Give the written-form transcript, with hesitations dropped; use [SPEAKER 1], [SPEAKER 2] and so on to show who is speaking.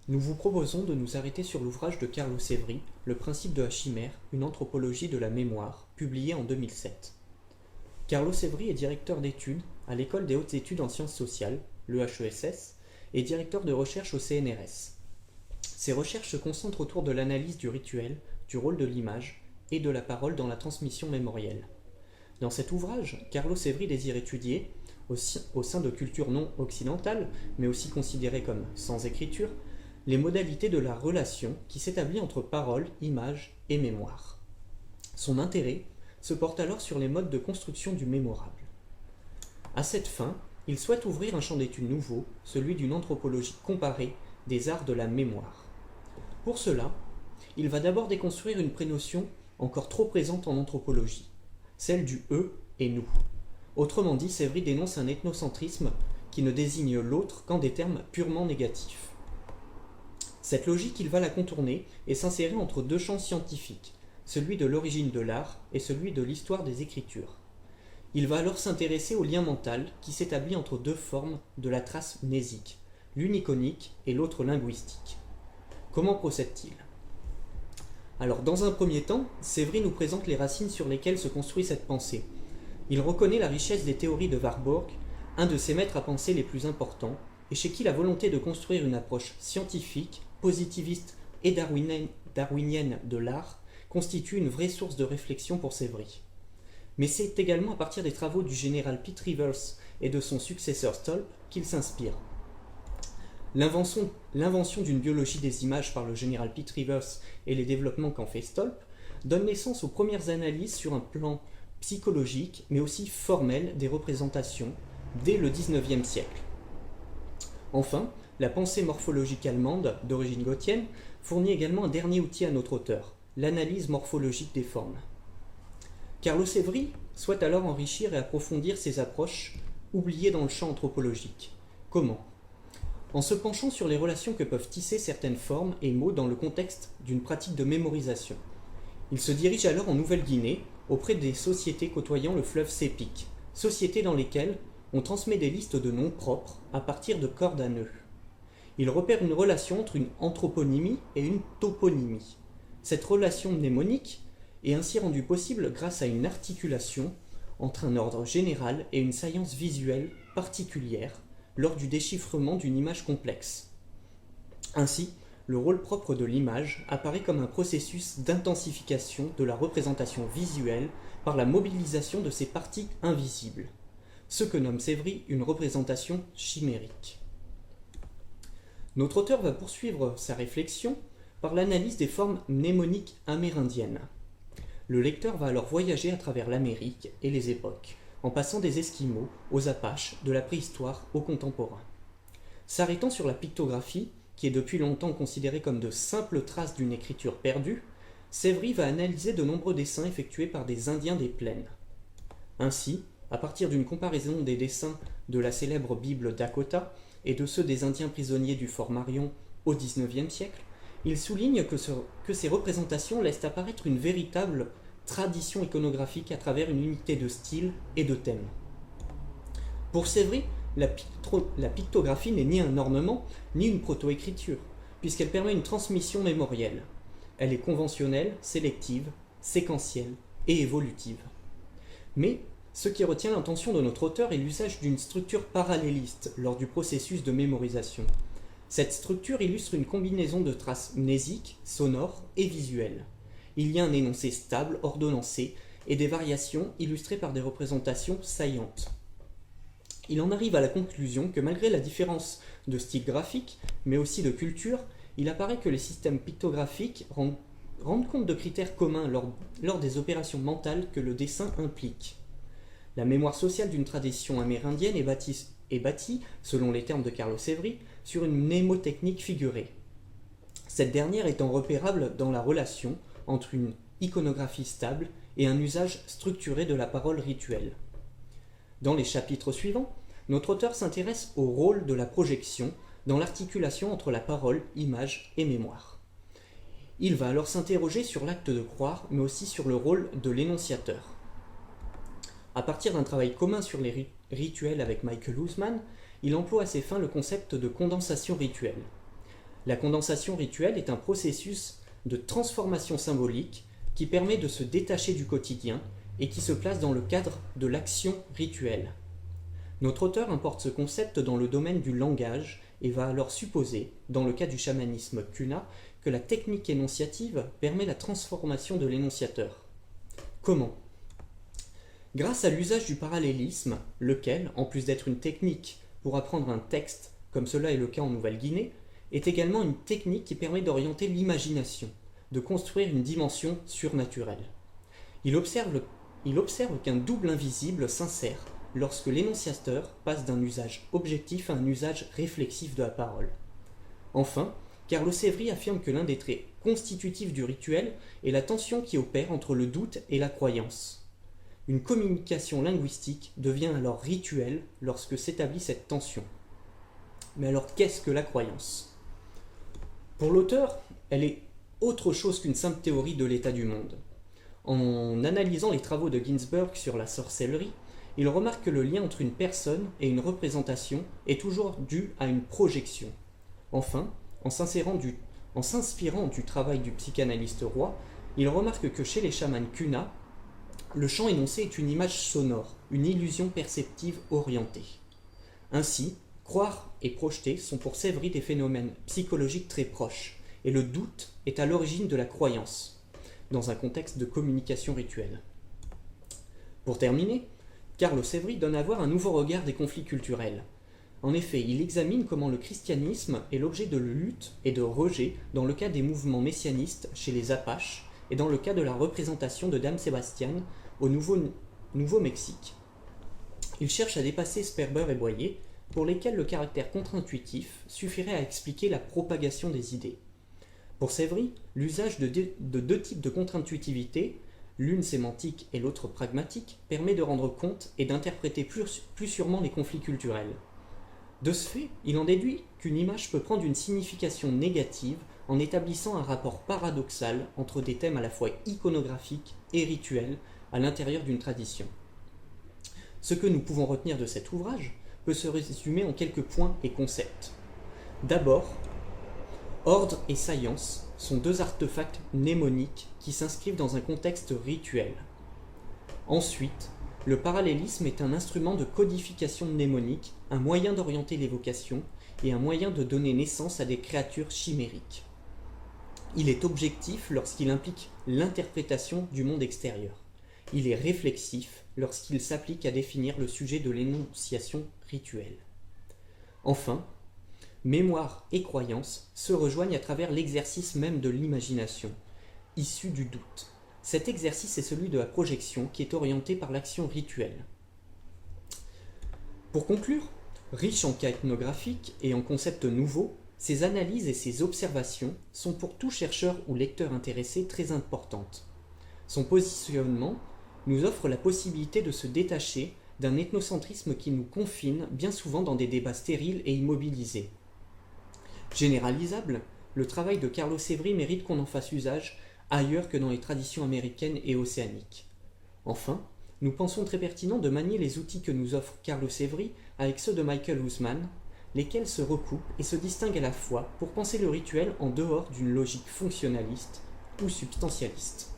[SPEAKER 1] Nous vous proposons de nous arrêter sur l'ouvrage de Carlo Severi, Le principe de la chimère, une anthropologie de la mémoire, publié en 2007. Carlo Severi est directeur d'études à l'École des hautes études en sciences sociales, l'EHESS, et directeur de recherche au CNRS. Ses recherches se concentrent autour de l'analyse du rituel, du rôle de l'image et de la parole dans la transmission mémorielle. Dans cet ouvrage, Carlo Severi désire étudier, au sein de cultures non occidentales, mais aussi considérées comme sans écriture, les modalités de la relation qui s'établit entre parole, image et mémoire. Son intérêt se porte alors sur les modes de construction du mémorable. À cette fin, il souhaite ouvrir un champ d'études nouveau, celui d'une anthropologie comparée des arts de la mémoire. Pour cela, il va d'abord déconstruire une prénotion encore trop présente en anthropologie, celle du eux et nous. Autrement dit, Severi dénonce un ethnocentrisme qui ne désigne l'autre qu'en des termes purement négatifs. Cette logique, il va la contourner et s'insérer entre deux champs scientifiques, celui de l'origine de l'art et celui de l'histoire des écritures. Il va alors s'intéresser au lien mental qui s'établit entre deux formes de la trace mnésique, l'une iconique et l'autre linguistique. Comment procède-t-il ? Alors, dans un premier temps, Severi nous présente les racines sur lesquelles se construit cette pensée. Il reconnaît la richesse des théories de Warburg, un de ses maîtres à penser les plus importants, et chez qui la volonté de construire une approche scientifique, positiviste et darwinienne de l'art constitue une vraie source de réflexion pour Severi. Mais c'est également à partir des travaux du général Pitt Rivers et de son successeur Stolp qu'il s'inspire. L'invention d'une biologie des images par le général Pitt Rivers et les développements qu'en fait Stolp donnent naissance aux premières analyses sur un plan psychologique, mais aussi formel des représentations, dès le XIXe siècle. Enfin, la pensée morphologique allemande, d'origine gothienne, fournit également un dernier outil à notre auteur, l'analyse morphologique des formes. Carlo Severi souhaite alors enrichir et approfondir ces approches oubliées dans le champ anthropologique. Comment ? En se penchant sur les relations que peuvent tisser certaines formes et mots dans le contexte d'une pratique de mémorisation. Il se dirige alors en Nouvelle-Guinée, auprès des sociétés côtoyant le fleuve Sepik, sociétés dans lesquelles on transmet des listes de noms propres à partir de cordes à nœuds. Il repère une relation entre une anthroponymie et une toponymie. Cette relation mnémonique est ainsi rendue possible grâce à une articulation entre un ordre général et une science visuelle particulière lors du déchiffrement d'une image complexe. Ainsi, le rôle propre de l'image apparaît comme un processus d'intensification de la représentation visuelle par la mobilisation de ses parties invisibles, ce que nomme Severi une représentation chimérique. Notre auteur va poursuivre sa réflexion par l'analyse des formes mnémoniques amérindiennes. Le lecteur va alors voyager à travers l'Amérique et les époques, en passant des Esquimaux aux Apaches, de la préhistoire au contemporain. S'arrêtant sur la pictographie, qui est depuis longtemps considérée comme de simples traces d'une écriture perdue, Severi va analyser de nombreux dessins effectués par des Indiens des plaines. Ainsi, à partir d'une comparaison des dessins de la célèbre Bible Dakota et de ceux des Indiens prisonniers du fort Marion au XIXe siècle, il souligne que ces représentations laissent apparaître une véritable tradition iconographique à travers une unité de style et de thème. Pour Severi, la pictographie n'est ni un ornement, ni une proto-écriture, puisqu'elle permet une transmission mémorielle. Elle est conventionnelle, sélective, séquentielle et évolutive. Mais ce qui retient l'attention de notre auteur est l'usage d'une structure paralléliste lors du processus de mémorisation. Cette structure illustre une combinaison de traces mnésiques, sonores et visuelles. Il y a un énoncé stable, ordonnancé, et des variations illustrées par des représentations saillantes. Il en arrive à la conclusion que malgré la différence de style graphique, mais aussi de culture, il apparaît que les systèmes pictographiques rendent compte de critères communs lors des opérations mentales que le dessin implique. La mémoire sociale d'une tradition amérindienne est bâtie, selon les termes de Carlo Severi, sur une mnémotechnique figurée. Cette dernière étant repérable dans la relation entre une iconographie stable et un usage structuré de la parole rituelle. Dans les chapitres suivants, notre auteur s'intéresse au rôle de la projection dans l'articulation entre la parole, image et mémoire. Il va alors s'interroger sur l'acte de croire, mais aussi sur le rôle de l'énonciateur. À partir d'un travail commun sur les rituels avec Michael Huseman, il emploie à ses fins le concept de condensation rituelle. La condensation rituelle est un processus de transformation symbolique qui permet de se détacher du quotidien et qui se place dans le cadre de l'action rituelle. Notre auteur importe ce concept dans le domaine du langage et va alors supposer, dans le cas du chamanisme Cuna, que la technique énonciative permet la transformation de l'énonciateur. Comment ? Grâce à l'usage du parallélisme, lequel, en plus d'être une technique pour apprendre un texte, comme cela est le cas en Nouvelle-Guinée, est également une technique qui permet d'orienter l'imagination, de construire une dimension surnaturelle. Il observe qu'un double invisible s'insère lorsque l'énonciateur passe d'un usage objectif à un usage réflexif de la parole. Enfin, Carlo Severi affirme que l'un des traits constitutifs du rituel est la tension qui opère entre le doute et la croyance. Une communication linguistique devient alors rituelle lorsque s'établit cette tension. Mais alors qu'est-ce que la croyance ? Pour l'auteur, elle est autre chose qu'une simple théorie de l'état du monde. En analysant les travaux de Ginsberg sur la sorcellerie, il remarque que le lien entre une personne et une représentation est toujours dû à une projection. Enfin, en s'inspirant du travail du psychanalyste Roy, il remarque que chez les chamans Cuna, le chant énoncé est une image sonore, une illusion perceptive orientée. Ainsi, croire et projeter sont pour Severi des phénomènes psychologiques très proches, et le doute est à l'origine de la croyance, dans un contexte de communication rituelle. Pour terminer, Carlo Severi donne à voir un nouveau regard des conflits culturels. En effet, il examine comment le christianisme est l'objet de lutte et de rejet dans le cas des mouvements messianistes chez les Apaches et dans le cas de la représentation de Dame Sebastian au Nouveau-Mexique. Il cherche à dépasser Sperber et Boyer, pour lesquels le caractère contre-intuitif suffirait à expliquer la propagation des idées. Pour Severi, l'usage de deux types de contre-intuitivité, l'une sémantique et l'autre pragmatique, permet de rendre compte et d'interpréter plus sûrement les conflits culturels. De ce fait, il en déduit qu'une image peut prendre une signification négative en établissant un rapport paradoxal entre des thèmes à la fois iconographiques et rituels à l'intérieur d'une tradition. Ce que nous pouvons retenir de cet ouvrage peut se résumer en quelques points et concepts. D'abord, ordre et science sont deux artefacts mnémoniques qui s'inscrivent dans un contexte rituel. Ensuite, le parallélisme est un instrument de codification mnémonique, un moyen d'orienter l'évocation et un moyen de donner naissance à des créatures chimériques. Il est objectif lorsqu'il implique l'interprétation du monde extérieur. Il est réflexif lorsqu'il s'applique à définir le sujet de l'énonciation rituelle. Enfin, mémoire et croyance se rejoignent à travers l'exercice même de l'imagination, issu du doute. Cet exercice est celui de la projection qui est orienté par l'action rituelle. Pour conclure, riche en cas ethnographiques et en concepts nouveaux, ces analyses et ces observations sont pour tout chercheur ou lecteur intéressé très importantes. Son positionnement nous offre la possibilité de se détacher d'un ethnocentrisme qui nous confine bien souvent dans des débats stériles et immobilisés. Généralisable, le travail de Carlo Severi mérite qu'on en fasse usage ailleurs que dans les traditions américaines et océaniques. Enfin, nous pensons très pertinent de manier les outils que nous offre Carlo Severi avec ceux de Michael Hussman, lesquels se recoupent et se distinguent à la fois pour penser le rituel en dehors d'une logique fonctionnaliste ou substantialiste.